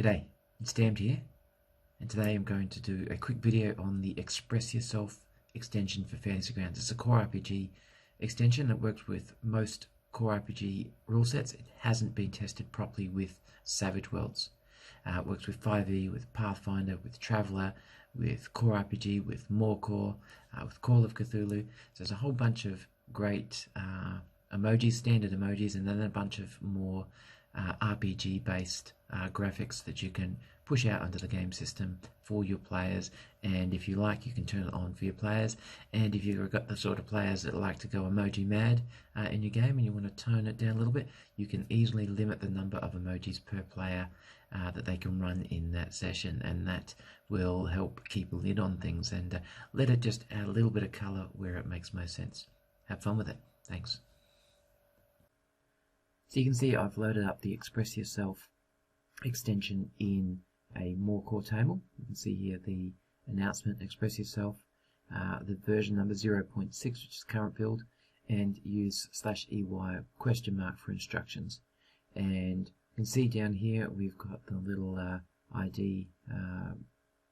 G'day, it's Damned here, and today I'm going to do a quick video on the Express Yourself extension for Fantasy Grounds. It's a core RPG extension that works with most core RPG rule sets. It hasn't been tested properly with Savage Worlds. It works with 5e, with Pathfinder, with Traveller, with core RPG, with More Core, with Call of Cthulhu. So there's a whole bunch of great emojis, standard emojis, and then a bunch of more RPG based graphics that you can push out onto the game system for your players. And if you like, you can turn it on for your players. And if you've got the sort of players that like to go emoji mad in your game and you want to tone it down a little bit, you can easily limit the number of emojis per player that they can run in that session, and that will help keep a lid on things and let it just add a little bit of color where it makes most sense. Have fun with it. Thanks. So you can see I've loaded up the Express Yourself extension in a More Core table. You can see here the announcement, Express Yourself, the version number 0.6, which is current build, and use /EY question mark for instructions. And you can see down here we've got the little ID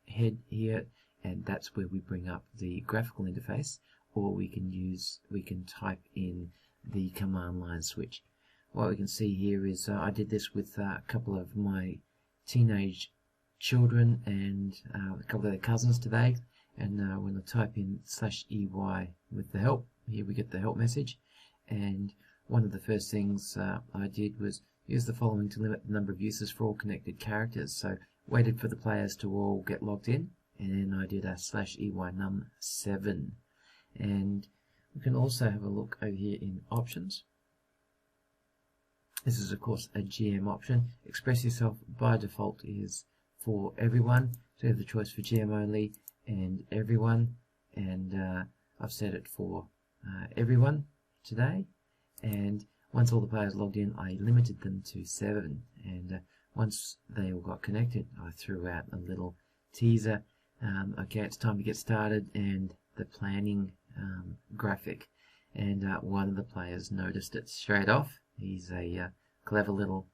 head here, and that's where we bring up the graphical interface, or we can type in the command line switch. What we can see here is I did this with a couple of my teenage children and a couple of their cousins today, and when I type in /EY with the help, here we get the help message, and one of the first things I did was use the following to limit the number of uses for all connected characters. So waited for the players to all get logged in, and then I did a /EY num7. And we can also have a look over here in options. This is of course a GM option. Express Yourself by default is for everyone, so you have the choice for GM only and everyone, and I've set it for everyone today. And once all the players logged in, I limited them to 7, and once they all got connected, I threw out a little teaser. Okay, it's time to get started, and the planning graphic, and one of the players noticed it straight off. He's a clever little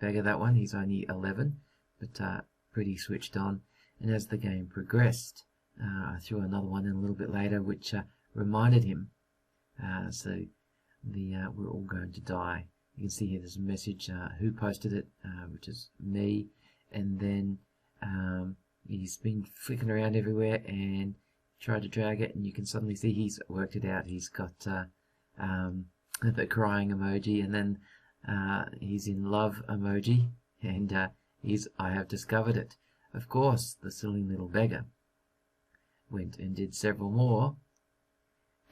beggar, that one. He's only 11, but pretty switched on. And as the game progressed, I threw another one in a little bit later, which reminded him. So we're all going to die. You can see here there's a message, who posted it, which is me. And then he's been flicking around everywhere and tried to drag it, and you can suddenly see he's worked it out. He's got the crying emoji, and then he's in love emoji, and I have discovered it. Of course, the silly little beggar went and did several more,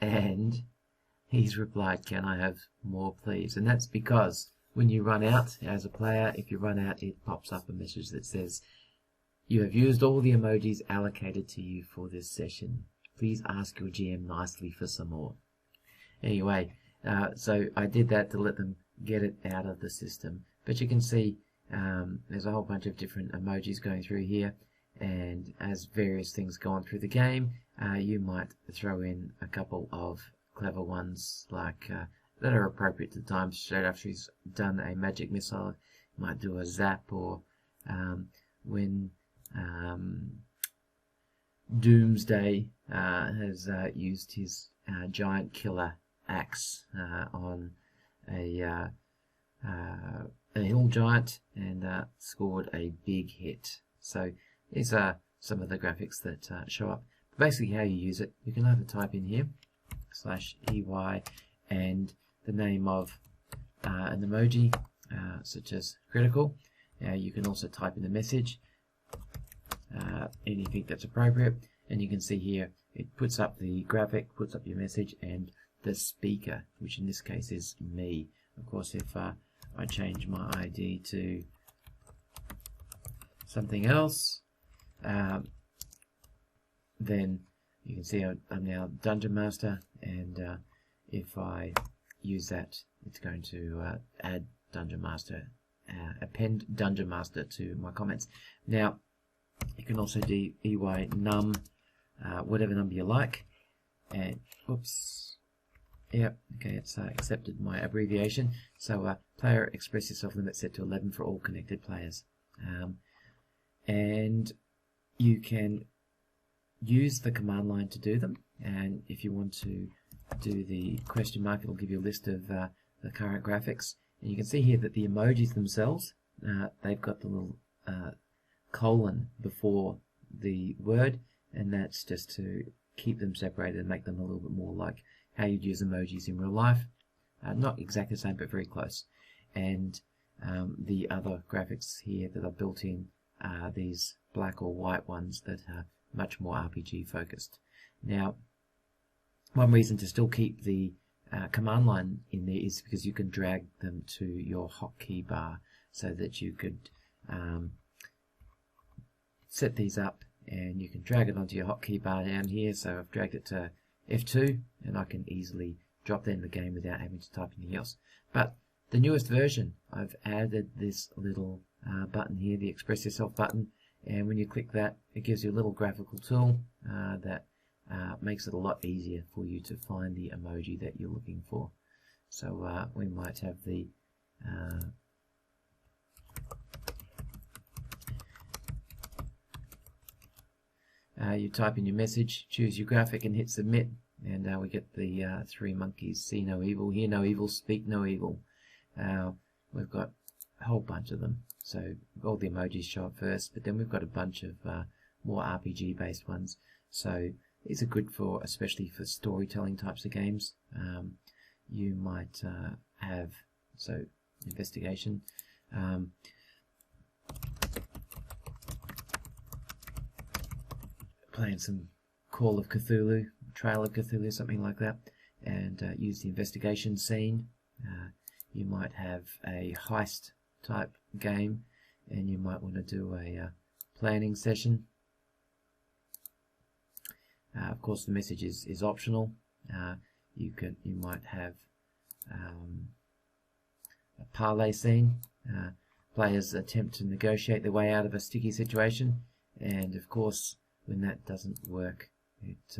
and he's replied, "Can I have more, please?" And that's because when you run out as a player, if you run out, it pops up a message that says, "You have used all the emojis allocated to you for this session. Please ask your GM nicely for some more." Anyway, so I did that to let them get it out of the system. But you can see there's a whole bunch of different emojis going through here, and as various things go on through the game, you might throw in a couple of clever ones like that are appropriate to the time. Straight after he's done a magic missile, you might do a zap, or when Doomsday has used his giant killer axe on a hill giant and scored a big hit. So these are some of the graphics that show up. Basically, how you use it, you can either type in here /EY and the name of an emoji, such as critical. You can also type in the message, anything that's appropriate, and you can see here it puts up the graphic, puts up your message, and the speaker, which in this case is me. Of course, if I change my ID to something else, then you can see I'm now Dungeon Master, and if I use that, it's going to add Dungeon Master, append Dungeon Master to my comments. Now, you can also do EY num, whatever number you like, and oops. Yep, okay, it's accepted my abbreviation. So player Express Yourself limit set to 11 for all connected players. and you can use the command line to do them. And if you want to do the question mark, it'll give you a list of the current graphics. And you can see here that the emojis themselves, they've got the little colon before the word, and that's just to keep them separated and make them a little bit more like how you'd use emojis in real life. Not exactly the same, but very close. And the other graphics here that are built in are these black or white ones that are much more RPG focused. Now, one reason to still keep the command line in there is because you can drag them to your hotkey bar, so that you could set these up and you can drag it onto your hotkey bar down here. So I've dragged it to F2 and I can easily drop that in the game without having to type anything else. But the newest version, I've added this little button here, the Express Yourself button, and when you click that, it gives you a little graphical tool that makes it a lot easier for you to find the emoji that you're looking for. So we might have the you type in your message, choose your graphic and hit submit, and we get the 3 monkeys: see no evil, hear no evil, speak no evil. We've got a whole bunch of them, so all the emojis show up first, but then we've got a bunch of more RPG based ones. So these are good for, especially for storytelling types of games. You might have, so investigation, playing some Call of Cthulhu, Trail of Cthulhu, something like that, and use the investigation scene. You might have a heist type game, and you might want to do a planning session. Of course, the message is optional. You might have a parlay scene. Players attempt to negotiate their way out of a sticky situation, and of course, when that doesn't work, it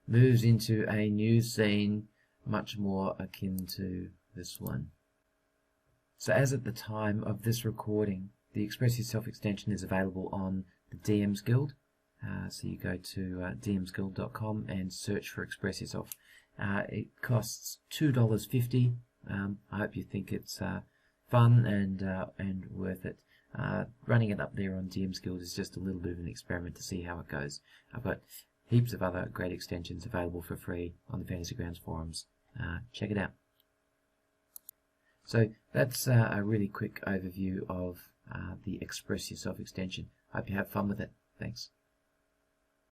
moves into a new scene, much more akin to this one. So as at the time of this recording, the Express Yourself extension is available on the DMs Guild. So you go to dmsguild.com and search for Express Yourself. It costs $2.50. I hope you think it's fun and worth it. Running it up there on DMs Guild is just a little bit of an experiment to see how it goes. I've got heaps of other great extensions available for free on the Fantasy Grounds forums. Check it out. So that's a really quick overview of the Express Yourself extension. Hope you have fun with it. Thanks.